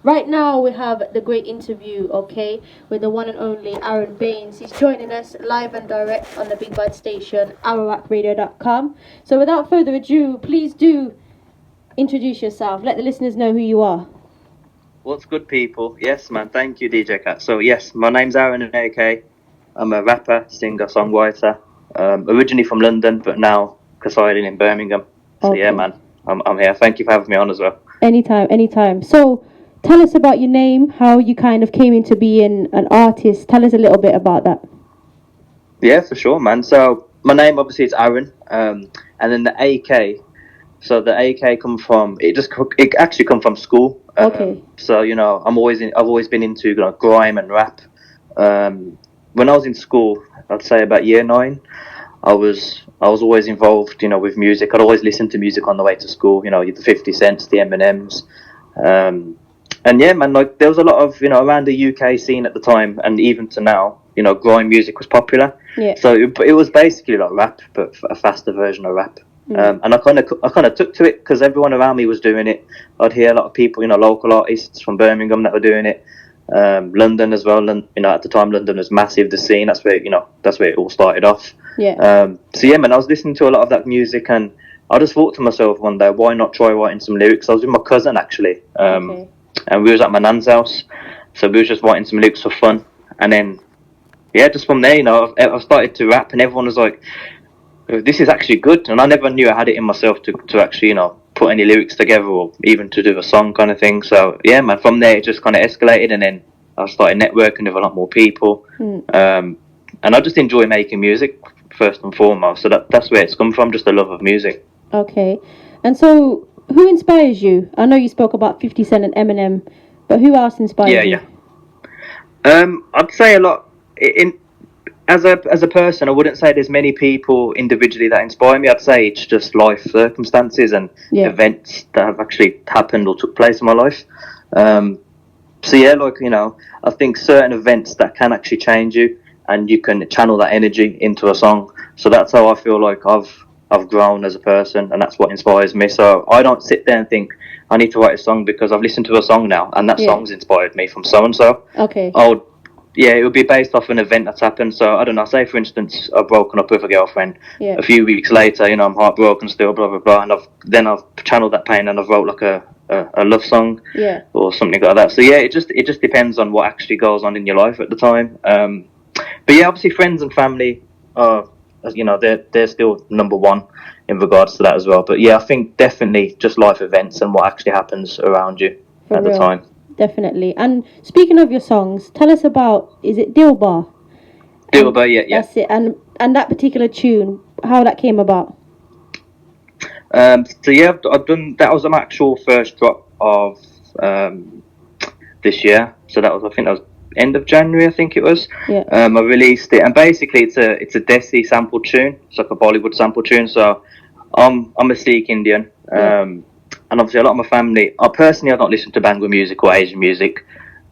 Right now we have the great interview, okay, with the one and only Aaron Baines. He's joining us live and direct on the Big Bad Station, ArawakRadio.com. So without further ado, please do introduce yourself. Let the listeners know who you are. What's good, people? Yes, man. Thank you, DJ Kat. So, yes, my name's Aaron, AK. I'm a rapper, singer, songwriter. Originally from London, but now residing in Birmingham. So, yeah, Okay. man, I'm here. Thank you for having me on as well. Anytime, anytime. So tell us about your name, how you kind of came into being an artist. Tell us a little bit about that. Yeah, for sure, man. So, my name obviously is Aaron, and then the AK. So the AK it actually come from school. Okay. So I've always been into grime and rap. When I was in school, I'd say about year 9, I was always involved, with music. I'd always listen to music on the way to school. The 50 Cents, the Eminems, and yeah, man. Like there was a lot of around the UK scene at the time, and even to now, grime music was popular. Yeah. So it was basically like rap, but a faster version of rap. And I kind of took to it because everyone around me was doing it. I'd hear a lot of people, local artists from Birmingham that were doing it. London as well, and at the time London was massive. The scene, that's where it all started off. Yeah. So yeah, man, I was listening to a lot of that music, and I just thought to myself one day, why not try writing some lyrics? I was with my cousin actually, Okay. and we was at my nan's house, so we was just writing some lyrics for fun, and then yeah, just from there, I started to rap, and everyone was like, this is actually good, and I never knew I had it in myself to actually put any lyrics together or even to do a song kind of thing. So yeah, man, from there it just kind of escalated, and then I started networking with a lot more people, and I just enjoy making music first and foremost. So that's where it's come from, just the love of music. Okay. And so, who inspires you? I know you spoke about 50 Cent and Eminem, but who else inspires Yeah, you? yeah. I'd say a lot in as a person. I wouldn't say there's many people individually that inspire me. I'd say it's just life circumstances and Yeah. events that have actually happened or took place in my life. So yeah, I think certain events that can actually change you, and you can channel that energy into a song. So that's how I feel like I've grown as a person, and that's what inspires me. So I don't sit there and think I need to write a song because I've listened to a song now, and that Yeah. song's inspired me from so and so. Okay. Yeah, it would be based off an event that's happened. So I don't know. Say for instance, I've broken up with a girlfriend. Yeah. A few weeks later, I'm heartbroken still, blah blah blah, and I've channeled that pain and I've wrote like a love song. Yeah. Or something like that. So yeah, it just depends on what actually goes on in your life at the time. But yeah, obviously friends and family are they're still number one in regards to that as well. But yeah, I think definitely just life events and what actually happens around you For at real. the time. Definitely. And speaking of your songs, tell us about, is it Dilbar? Dilbar, yeah. That's it. And that particular tune, how that came about. So yeah, I've done that. Was my actual first drop of this year. So I think that was end of January. I think it was. Yeah. I released it, and basically it's a Desi sample tune. It's like a Bollywood sample tune. So I'm a Sikh Indian. Yeah. And obviously a lot of my family. I don't listen to Bangla music or Asian music.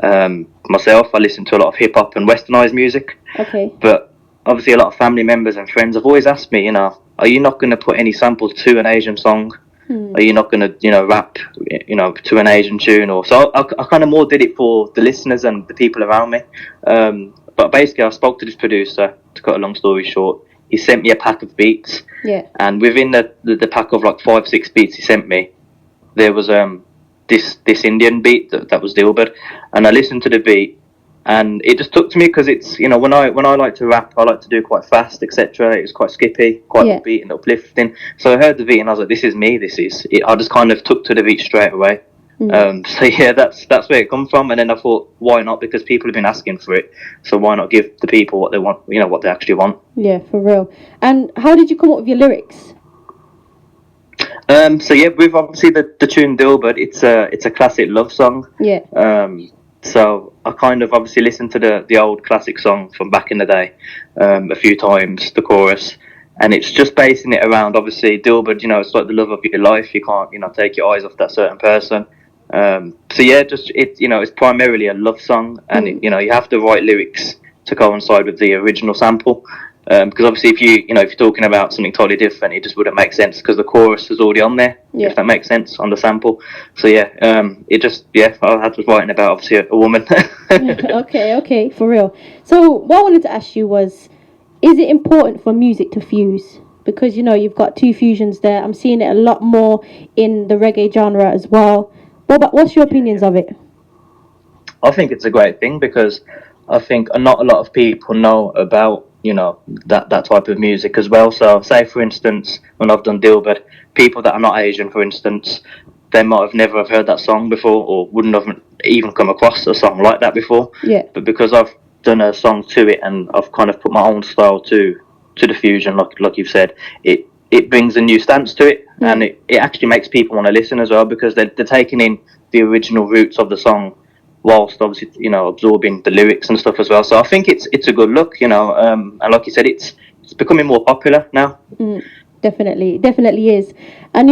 Myself, I listen to a lot of hip hop and westernized music. Okay. But obviously a lot of family members and friends have always asked me, are you not going to put any samples to an Asian song? Are you not going to, rap, to an Asian tune? Or so I kind of more did it for the listeners and the people around me. But basically, I spoke to this producer. To cut a long story short, he sent me a pack of beats. Yeah. And within the pack of like 5-6 beats he sent me, there was this Indian beat that was Dilbert, and I listened to the beat. And it just took to me because it's when I like to rap, I like to do quite fast, etc. It was quite skippy, quite upbeat and uplifting. So I heard the beat and I was like, "This is me. This is it." I just kind of took to the beat straight away. So yeah, that's where it comes from. And then I thought, why not? Because people have been asking for it, so why not give the people what they want? What they actually want. Yeah, for real. And how did you come up with your lyrics? So yeah, with obviously the tune Dilbert, it's a classic love song. Yeah. So I kind of obviously listened to the old classic song from back in the day a few times, the chorus, and it's just basing it around obviously Dilbert. It's like the love of your life. You can't take your eyes off that certain person. So yeah, just it's primarily a love song, and you have to write lyrics to coincide with the original sample. Because obviously, if you're talking about something totally different, it just wouldn't make sense because the chorus is already on there. Yeah. If that makes sense on the sample. So yeah, it just I had to writing about obviously a woman. Okay, for real. So what I wanted to ask you was, is it important for music to fuse? Because you've got two fusions there. I'm seeing it a lot more in the reggae genre as well. What's your opinions of it? I think it's a great thing because I think not a lot of people know about that type of music as well. So say for instance when I've done Dilbert, people that are not Asian, for instance, they might have never have heard that song before or wouldn't have even come across a song like that before. Yeah. But because I've done a song to it and I've kind of put my own style to the fusion, like you've said, it brings a new stance to it, and it actually makes people want to listen as well because they're taking in the original roots of the song whilst obviously absorbing the lyrics and stuff as well. So I think it's a good look, and like you said, it's becoming more popular now. Definitely is. And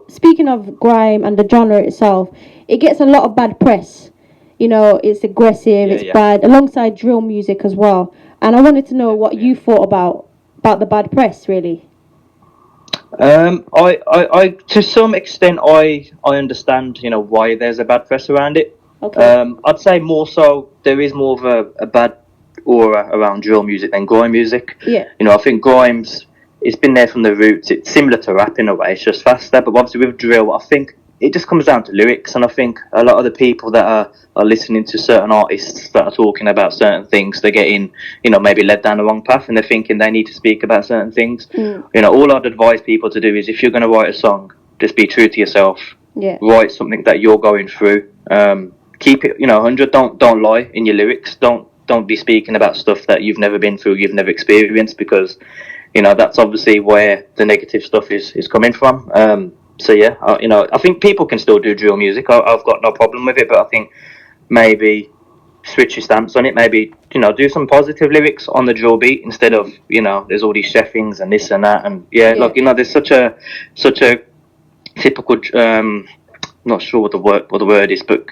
speaking of grime and the genre itself, it gets a lot of bad press. It's aggressive, it's bad, alongside drill music as well. And I wanted to know what you thought about the bad press, really. I to some extent I understand why there's a bad press around it. Okay. I'd say more so there is more of a bad aura around drill music than grime music. Yeah. I think grime's it's been there from the roots. It's similar to rap in a way. It's just faster, but obviously with drill, I think it just comes down to lyrics. And I think a lot of the people that are listening to certain artists that are talking about certain things, they're getting maybe led down the wrong path, and they're thinking they need to speak about certain things. All I'd advise people to do is if you're going to write a song, just be true to yourself. Yeah. Write something that you're going through. Keep it 100. Don't lie in your lyrics. Don't be speaking about stuff that you've never been through, you've never experienced, because that's obviously where the negative stuff is coming from. So yeah, I think people can still do drill music. I've got no problem with it, but I think maybe switch your stance on it. Maybe do some positive lyrics on the drill beat instead of there's all these chefings and this and that, and like there's such a typical not sure what the word is, but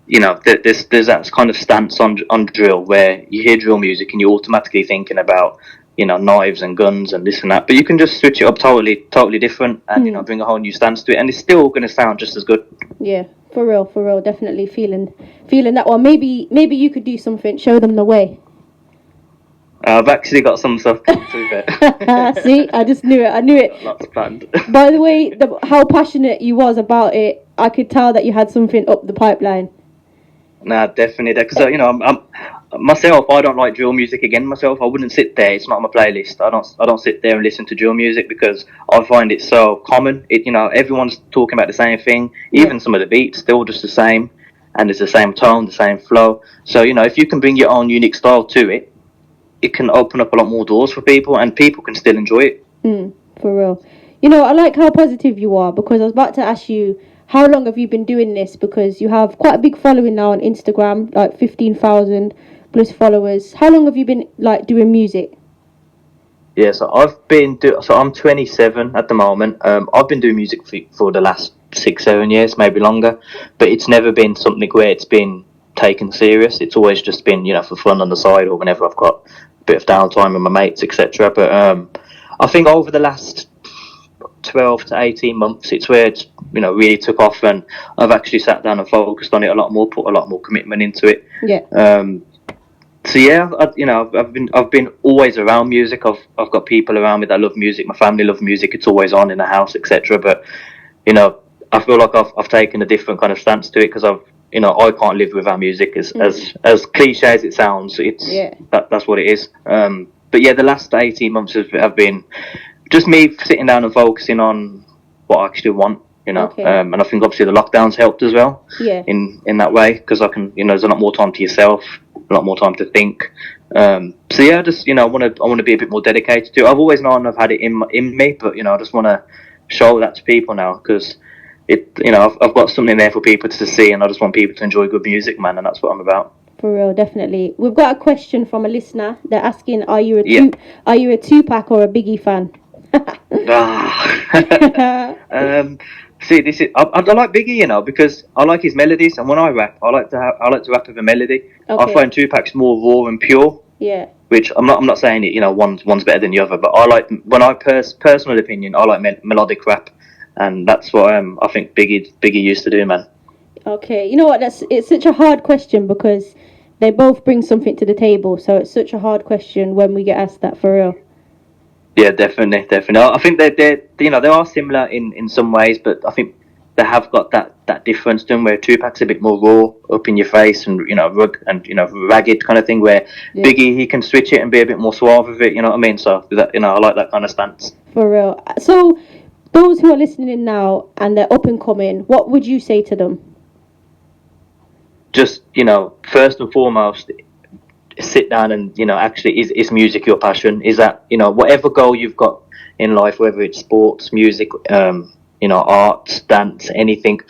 there's that kind of stance on drill where you hear drill music and you're automatically thinking about knives and guns and this and that, but you can just switch it up totally different and bring a whole new stance to it, and it's still going to sound just as good. Yeah, for real, definitely feeling that one. Maybe you could do something, show them the way. I've actually got some stuff to it. See, I just knew it. I knew it. Lots planned. By the way, how passionate you was about it, I could tell that you had something up the pipeline. Nah, definitely. Because I'm myself. I don't like drill music again. Myself, I wouldn't sit there. It's not on my playlist. I don't sit there and listen to drill music because I find it so common. Everyone's talking about the same thing. Even some of the beats, still just the same, and it's the same tone, the same flow. So if you can bring your own unique style to it, it can open up a lot more doors for people, and people can still enjoy it. For real. I like how positive you are, because I was about to ask you, how long have you been doing this? Because you have quite a big following now on Instagram, like 15,000 plus followers. How long have you been doing music? Yeah, so I'm 27 at the moment. I've been doing music for the last 6-7 years, maybe longer, but it's never been something where it's been taken serious. It's always just been for fun on the side or whenever I've got a bit of downtime with my mates, etc. But I think over the last 12 to 18 months, it's where it's really took off, and I've actually sat down and focused on it a lot more, put a lot more commitment into it. So yeah, I've been always around music. I've got people around me that love music. My family love music. It's always on in the house, etc. But I feel like I've taken a different kind of stance to it because I can't live without music. As cliche as it sounds, that's what it is. But yeah, the last 18 months have been just me sitting down and focusing on what I actually want. And I think obviously the lockdowns helped as well. In that way, because I can there's a lot more time to yourself, a lot more time to think. So yeah, just I want to be a bit more dedicated to it. I've always known I've had it in me, but I just want to show that to people now, because I've got something there for people to see, and I just want people to enjoy good music, man, and that's what I'm about. For real, definitely. We've got a question from a listener. They're asking, are you a Tupac or a Biggie fan? See, this is I like Biggie, because I like his melodies, and when I rap, I like to rap with a melody. I find Tupac's more raw and pure, Yeah. Which I'm not saying it, one's better than the other, but I like, personal opinion, I like melodic rap, and that's what I think Biggie used to do, man. Okay. You know what? It's such a hard question because they both bring something to the table. So it's such a hard question when we get asked that, for real. Yeah, definitely. I think they are similar in some ways, but I think they have got that difference to them, where Tupac's a bit more raw, up in your face, and ragged kind of thing. Where Yeah. Biggie, he can switch it and be a bit more suave with it. You know what I mean? So that, I like that kind of stance. For real. So those who are listening now and they're up and coming, what would you say to them? Just first and foremost, sit down and actually, is music your passion? Is that whatever goal you've got in life, whether it's sports, music, arts, dance, anything,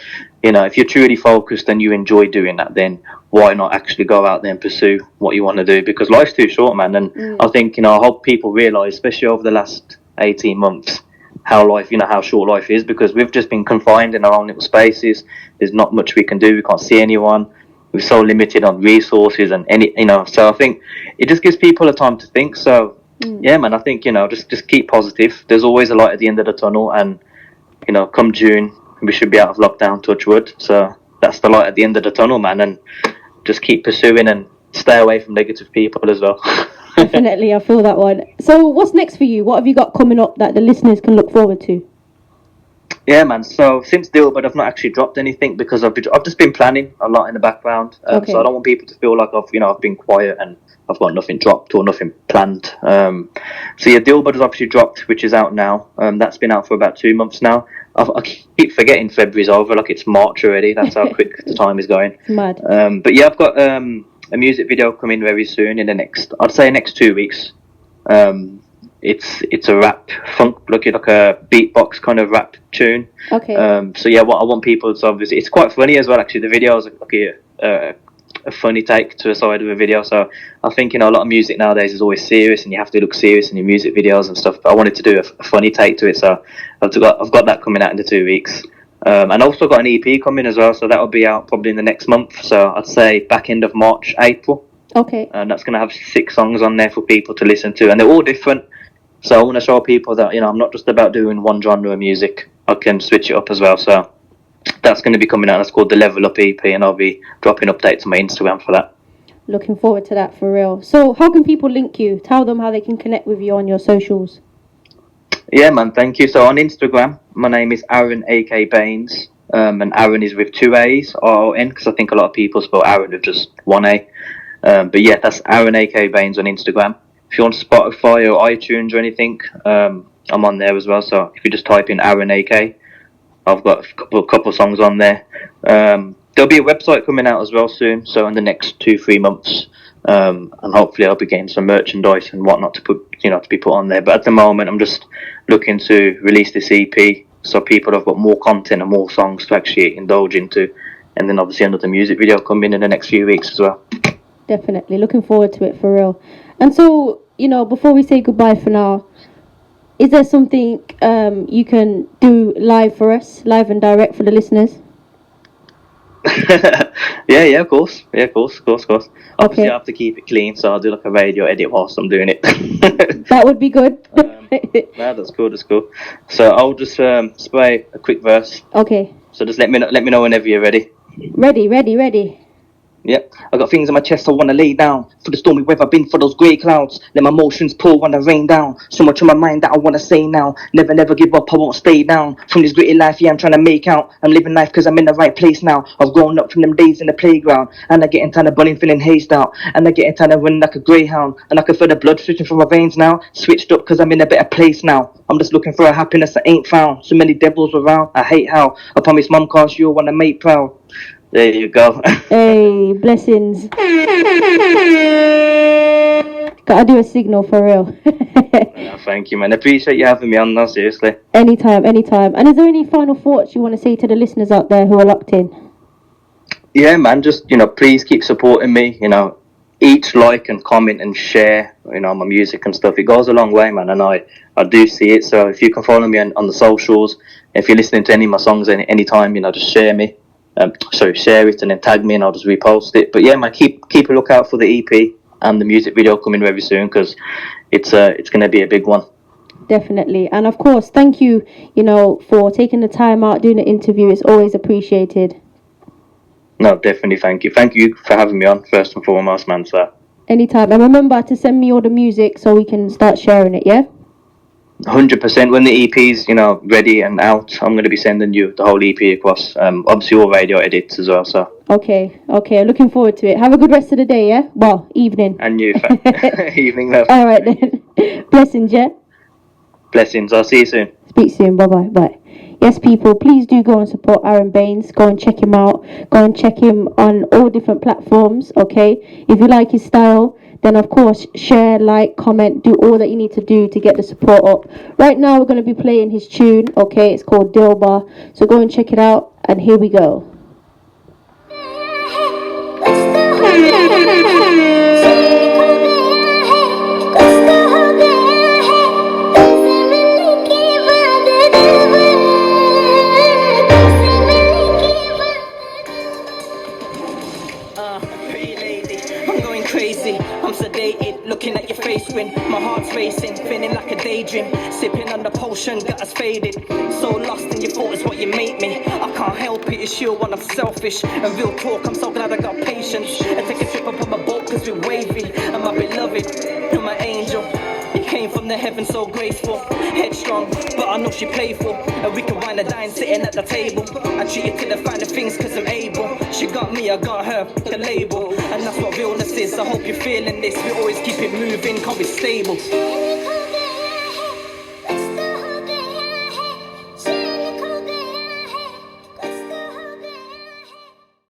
if you're truly focused and you enjoy doing that, then why not actually go out there and pursue what you want to do? Because life's too short, man. And I think I hope people realize, especially over the last 18 months, how short life is, because we've just been confined in our own little spaces. There's not much we can do. We can't see anyone. We're so limited on resources and so I think it just gives people a time to think. So yeah, man, I think just keep positive. There's always a light at the end of the tunnel, and come June we should be out of lockdown, touch wood. So that's the light at the end of the tunnel, man, and just keep pursuing and stay away from negative people as well. Definitely, I feel that one. So what's next for you? What have you got coming up that the listeners can look forward to? Yeah, man. So since Dilbert, I've not actually dropped anything because I've just been planning a lot in the background. Okay. So I don't want people to feel like I've been quiet and I've got nothing dropped or nothing planned. So yeah, Dilbert has obviously dropped, which is out now. That's been out for about 2 months now. I keep forgetting February's over, like it's March already. That's how quick the time is going. It's mad. But yeah, I've got a music video coming very soon in the next 2 weeks. It's a rap funk, like a beatbox kind of rap tune. Okay. So yeah, what I want people to obviously, it's quite funny as well. Actually, the video is like a funny take to a side of a video. So I think a lot of music nowadays is always serious, and you have to look serious in your music videos and stuff. But I wanted to do a funny take to it, so I've got that coming out in the 2 weeks. And also got an EP coming as well, so that'll be out probably in the next month. So I'd say back end of March, April. Okay. And that's going to have 6 songs on there for people to listen to, and they're all different. So I want to show people that I'm not just about doing one genre of music. I can switch it up as well. So that's going to be coming out. That's called the Level Up EP, and I'll be dropping updates on my Instagram for that. Looking forward to that, for real. So how can people link you? Tell them how they can connect with you on your socials. Yeah, man, thank you. So on Instagram, my name is Aaron A.K. Baines, and Aaron is with 2 A's, R-O-N, because I think a lot of people spell Aaron with just 1 A. But yeah, that's Aaron A.K. Baines on Instagram. If you're on Spotify or iTunes or anything, I'm on there as well. So if you just type in Aaron AK, I've got a couple songs on there. There'll be a website coming out as well soon. So in the next 2-3 months, and hopefully I'll be getting some merchandise and whatnot to be put on there. But at the moment, I'm just looking to release this EP so people have got more content and more songs to actually indulge into. And then obviously another music video coming in the next few weeks as well. Definitely. Looking forward to it, for real. And so, before we say goodbye for now, is there something you can do live for us, live and direct for the listeners? Yeah, of course. Yeah, of course. Obviously, Okay. I have to keep it clean, so I'll do like a radio edit whilst I'm doing it. That would be good. No, that's cool. So I'll just spray a quick verse. Okay. So just let me know whenever you're ready. Ready. Yep, I got things in my chest I wanna lay down. For the stormy weather, been for those grey clouds. Let my emotions pour when I rain down. So much on my mind that I wanna say now. Never give up, I won't stay down. From this gritty life, yeah, I'm trying to make out. I'm living life cause I'm in the right place now. I've grown up from them days in the playground. And I getting tired of bullying, feeling hazed out. And I getting tired of running like a greyhound. And I can feel the blood switching from my veins now. Switched up cause I'm in a better place now. I'm just looking for a happiness I ain't found. So many devils around, I hate how I promise mum cause you wanna make proud. There you go. Hey, blessings. Gotta do a signal, for real. Yeah, thank you, man. I appreciate you having me on now, seriously. Anytime. And is there any final thoughts you want to say to the listeners out there who are locked in? Yeah, man, just, please keep supporting me. Each like and comment and share, my music and stuff. It goes a long way, man, and I do see it. So if you can follow me on the socials, if you're listening to any of my songs anytime, just share me. Share it and then tag me and I'll just repost it. But yeah, man, keep a lookout for the EP. and the music video coming very soon, because it's going to be a big one. Definitely. And of course, thank you, for taking the time out doing the interview. It's always appreciated. No, definitely, thank you. Thank you for having me on, first and foremost, man, sir. Anytime. And remember to send me all the music so we can start sharing it, yeah? 100%. When the EP's, ready and out, I'm going to be sending you the whole EP across. Obviously, all radio edits as well, so. Okay. Looking forward to it. Have a good rest of the day, yeah? Well, evening. And you, evening, love. All right, then. Blessings, yeah? Blessings. I'll see you soon. Speak soon. Bye-bye. Bye. Yes, people, please do go and support Aaron Baines. Go and check him out. Go and check him on all different platforms, okay? If you like his style, then of course share, like, comment, do all that you need to do to get the support up. Right now we're going to be playing his tune, okay? It's called Dilbar. So go and check it out, and here we go. Looking at your face when my heart's racing, feeling like a daydream, sipping on the potion, got us faded. So lost in your thoughts, what you make me. I can't help it, it's you when I'm selfish. And real talk, I'm so glad I got patience. And take a trip up on my boat cause we're wavy. And my beloved, you're my angel. You came from the heaven so graceful, headstrong, but I know she playful. And we can wine and dine sitting at the table. I treat you to the finer things cause I'm able. She got me, I got her, the label. And that's what realness is, I hope you're feeling this. We always keep it moving, can't be stable.